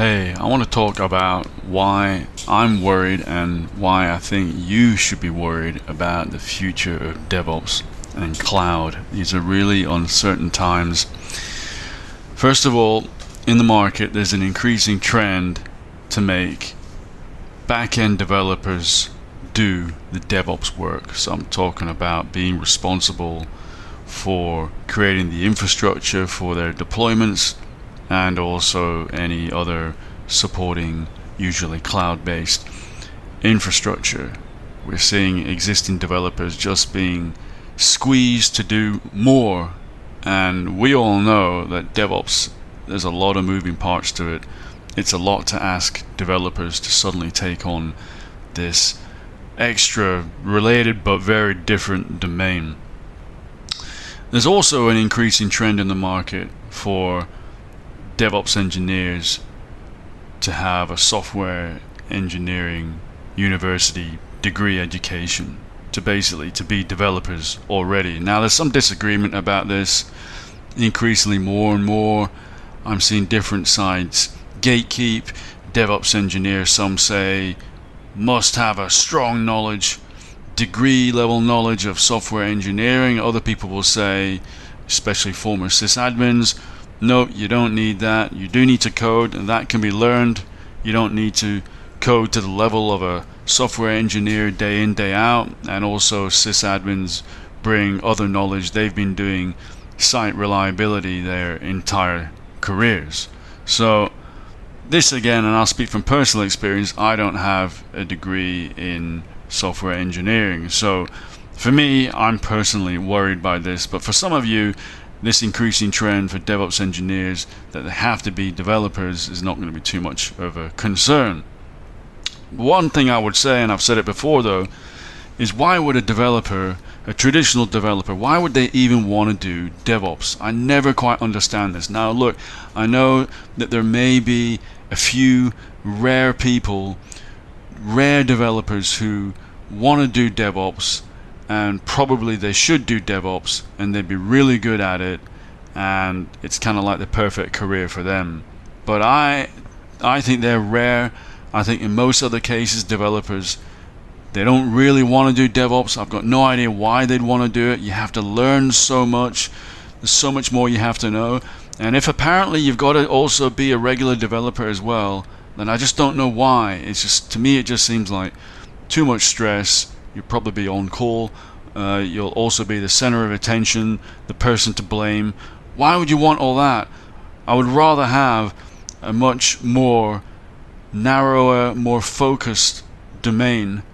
Hey, I want to talk about why I'm worried and why I think you should be worried about the future of DevOps and cloud. These are really uncertain times. First of all, in the market, there's an increasing trend to make backend developers do the DevOps work. So I'm talking about being responsible for creating the infrastructure for their deployments and also any other supporting, usually cloud-based infrastructure. We're seeing existing developers just being squeezed to do more, and we all know that DevOps, there's a lot of moving parts to it. It's a lot to ask developers to suddenly take on this extra related but very different domain. There's also an increasing trend in the market for DevOps engineers to have a software engineering university degree education, to be developers already. Now there's some disagreement about this. Increasingly more and more I'm seeing different sides gatekeep DevOps engineers. Some say must have a strong degree level knowledge of software engineering. Other people will say, especially former sysadmins, no, you don't need that. You do need to code, and that can be learned. You don't need to code to the level of a software engineer day in, day out. And also sysadmins bring other knowledge. They've been doing site reliability their entire careers. So this again, and I'll speak from personal experience, I don't have a degree in software engineering. So for me, I'm personally worried by this. But for some of you, this increasing trend for DevOps engineers that they have to be developers is not going to be too much of a concern. One thing I would say, and I've said it before though, is why would a traditional developer, why would they even want to do DevOps? I never quite understand this. Now look, I know that there may be a few rare developers who want to do DevOps, and probably they should do DevOps and they'd be really good at it, and it's kind of like the perfect career for them. But I think they're rare. I think in most other cases developers, they don't really want to do DevOps. I've got no idea why they'd want to do it. You have to learn so much. There's so much more you have to know. And if apparently you've got to also be a regular developer as well, then I just don't know why. It's just, to me, it just seems like too much stress. You'll probably be on call. You'll also be the center of attention, the person to blame. Why would you want all that? I would rather have a much more narrower, more focused domain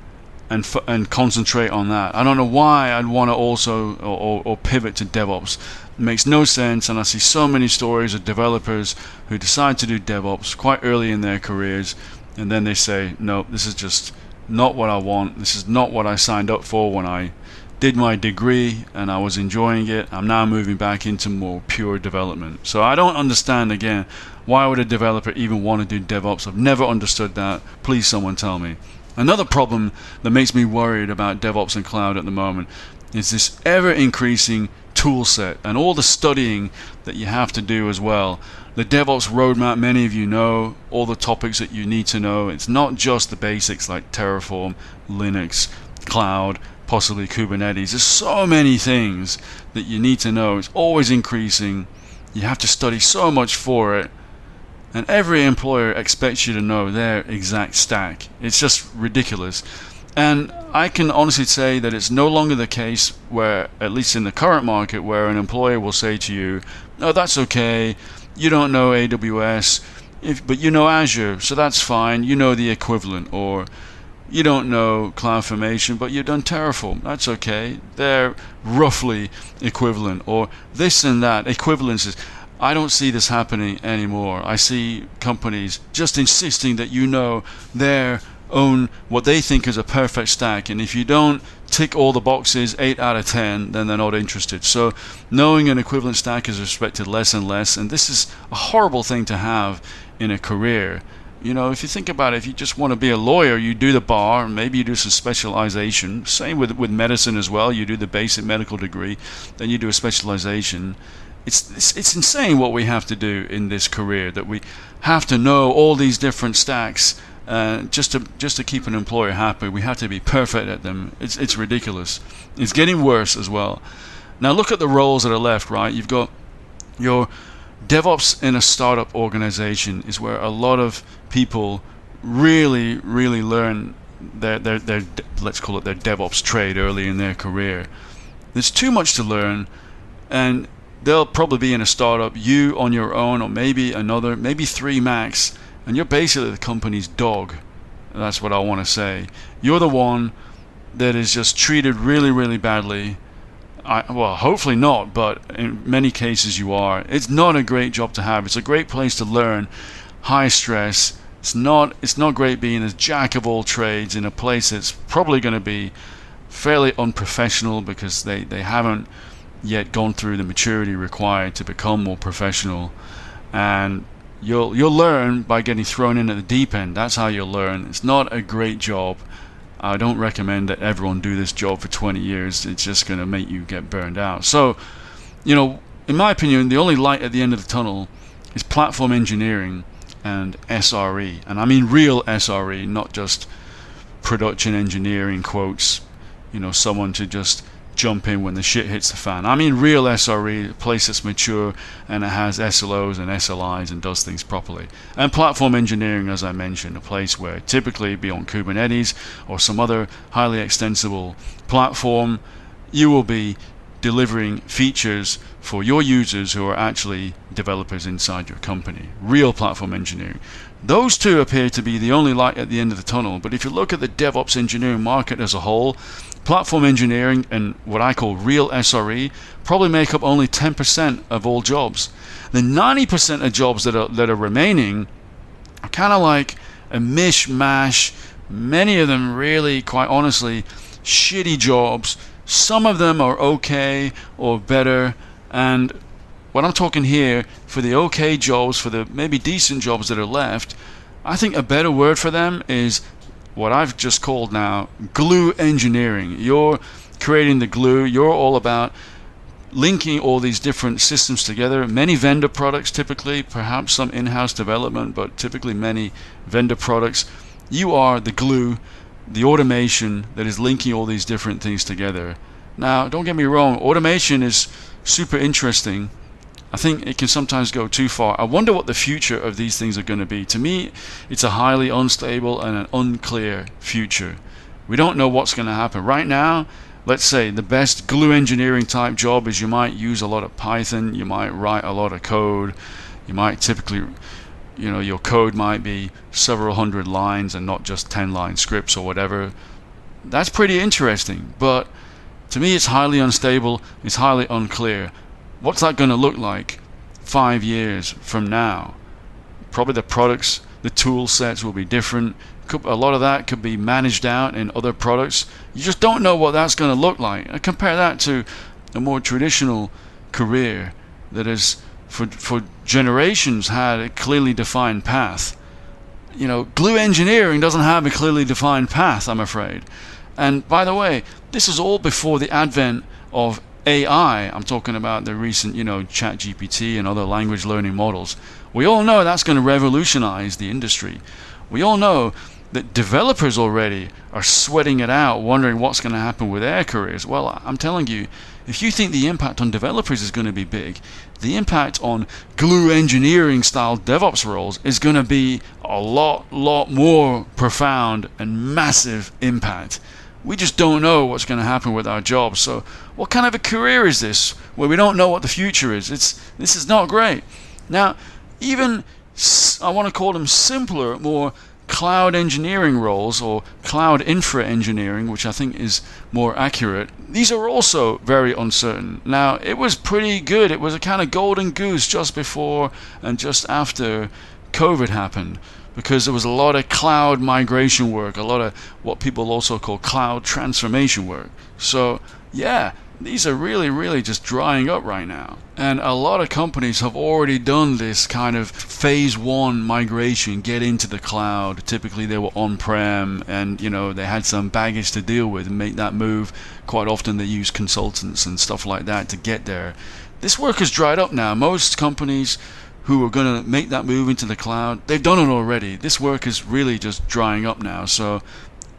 and concentrate on that. I don't know why I'd want to also or pivot to DevOps. It makes no sense, and I see so many stories of developers who decide to do DevOps quite early in their careers, and then they say, no, this is just not what I want. This is not what I signed up for when I did my degree and I was enjoying it. I'm now moving back into more pure development. So I don't understand, again, why would a developer even want to do DevOps? I've never understood that. Please someone tell me. Another problem that makes me worried about DevOps and cloud at the moment is this ever increasing tool set and all the studying that you have to do as well. The DevOps roadmap, many of you know all the topics that you need to know. It's not just the basics like Terraform, Linux, cloud, possibly Kubernetes. There's so many things that you need to know. It's always increasing. You have to study so much for it. And every employer expects you to know their exact stack. It's just ridiculous. And I can honestly say that it's no longer the case where, at least in the current market, where an employer will say to you, no, that's okay, you don't know AWS, but you know Azure, so that's fine, you know the equivalent. Or you don't know CloudFormation, but you've done Terraform, that's okay, they're roughly equivalent. Or this and that, equivalences. I don't see this happening anymore. I see companies just insisting that you know their own, what they think is a perfect stack, and if you don't tick all the boxes 8 out of 10, then they're not interested. So knowing an equivalent stack is respected less and less, and this is a horrible thing to have in a career. You know, if you think about it, if you just want to be a lawyer, you do the bar, maybe you do some specialization. Same with medicine as well. You do the basic medical degree, then you do a specialization. it's insane what we have to do in this career, that we have to know all these different stacks just to keep an employer happy. We have to be perfect at them. It's ridiculous. It's getting worse as well. Now look at the roles that are left, right? You've got your DevOps in a startup organization is where a lot of people really learn their let's call it their DevOps trade early in their career. There's too much to learn, and they'll probably be in a startup, you on your own, or maybe another, maybe three max, and you're basically the company's dog. That's what I want to say. You're the one that is just treated really badly. Well, hopefully not, but in many cases you are. It's not a great job to have. It's a great place to learn. High stress. It's not great being a jack of all trades in a place that's probably going to be fairly unprofessional because they haven't yet gone through the maturity required to become more professional. And you'll learn by getting thrown in at the deep end. That's how you'll learn. It's not a great job. I don't recommend that everyone do this job for 20 years. It's just going to make you get burned out. So, in my opinion, the only light at the end of the tunnel is platform engineering and SRE. And I mean real SRE, not just production engineering quotes, someone to just jump in when the shit hits the fan. I mean real SRE, a place that's mature and it has SLOs and SLIs and does things properly. And platform engineering, as I mentioned, a place where typically be on Kubernetes or some other highly extensible platform, you will be delivering features for your users who are actually developers inside your company. Real platform engineering. Those two appear to be the only light at the end of the tunnel, but if you look at the DevOps engineering market as a whole, platform engineering and what I call real SRE probably make up only 10% of all jobs. The 90% of jobs that are remaining are kind of like a mishmash. Many of them really, quite honestly, shitty jobs. Some of them are okay or better, and what I'm talking here, for the okay jobs, for the maybe decent jobs that are left, I think a better word for them is what I've just called now glue engineering. You're creating the glue. You're all about linking all these different systems together. Many vendor products typically, perhaps some in-house development, but typically many vendor products. You are the glue, the automation that is linking all these different things together. Now, don't get me wrong, automation is super interesting. I think it can sometimes go too far. I wonder what the future of these things are going to be. To me, it's a highly unstable and an unclear future. We don't know what's going to happen. Right now, let's say the best glue engineering type job is you might use a lot of Python, you might write a lot of code, you might typically, your code might be several hundred lines and not just 10-line scripts or whatever. That's pretty interesting, but to me it's highly unstable, it's highly unclear. What's that going to look like 5 years from now? Probably the products, the tool sets will be different. A lot of that could be managed out in other products. You just don't know what that's going to look like. I compare that to a more traditional career that has for generations had a clearly defined path. Glue engineering doesn't have a clearly defined path, I'm afraid. And by the way, this is all before the advent of AI. I'm talking about the recent, ChatGPT and other language learning models. We all know that's going to revolutionize the industry. We all know that developers already are sweating it out, wondering what's going to happen with their careers. Well, I'm telling you, if you think the impact on developers is going to be big, the impact on glue engineering style DevOps roles is going to be a lot more profound and massive impact. We just don't know what's going to happen with our jobs. So what kind of a career is this where we don't know what the future is? This is not great. Now, even I want to call them simpler, more cloud engineering roles or cloud infra engineering, which I think is more accurate. These are also very uncertain. Now, it was pretty good. It was a kind of golden goose just before and just after COVID happened, because there was a lot of cloud migration work, a lot of what people also call cloud transformation work. So yeah, these are really just drying up right now. And a lot of companies have already done this kind of phase one migration, get into the cloud. Typically they were on-prem and they had some baggage to deal with and make that move. Quite often they use consultants and stuff like that to get there. This work has dried up now. Most companies who are going to make that move into the cloud, they've done it already. This work is really just drying up now. So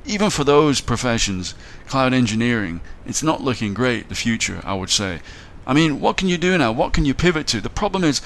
even for those professions, cloud engineering, it's not looking great, the future, I would say. I mean, what can you do now? What can you pivot to? The problem is,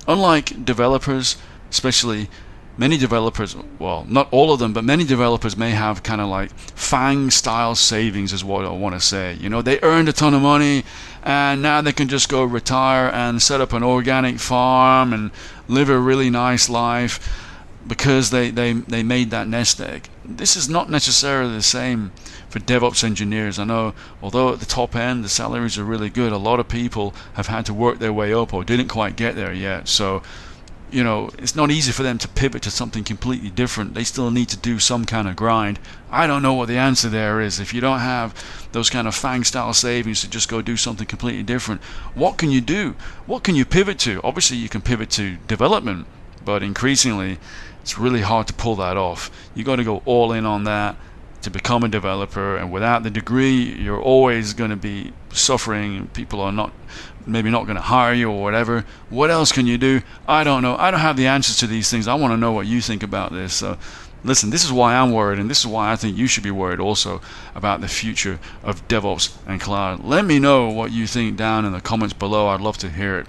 unlike developers, especially many developers, well, not all of them, but many developers may have kind of like FAANG style savings is what I want to say. You know, they earned a ton of money and now they can just go retire and set up an organic farm and live a really nice life because they made that nest egg. This is not necessarily the same for DevOps engineers. I know, although at the top end the salaries are really good, a lot of people have had to work their way up or didn't quite get there yet. So, you know, it's not easy for them to pivot to something completely different. They still need to do some kind of grind. I don't know what the answer there is. If you don't have those kind of FAANG style savings to just go do something completely different, what can you do? What can you pivot to? Obviously you can pivot to development, but increasingly it's really hard to pull that off. You got to go all in on that to become a developer, and without the degree you're always going to be suffering. People are maybe not going to hire you or whatever. What else can you do? I don't know. I don't have the answers to these things. I want to know what you think about this. So listen, this is why I'm worried, and this is why I think you should be worried also about the future of DevOps and cloud. Let me know what you think down in the comments below. I'd love to hear it.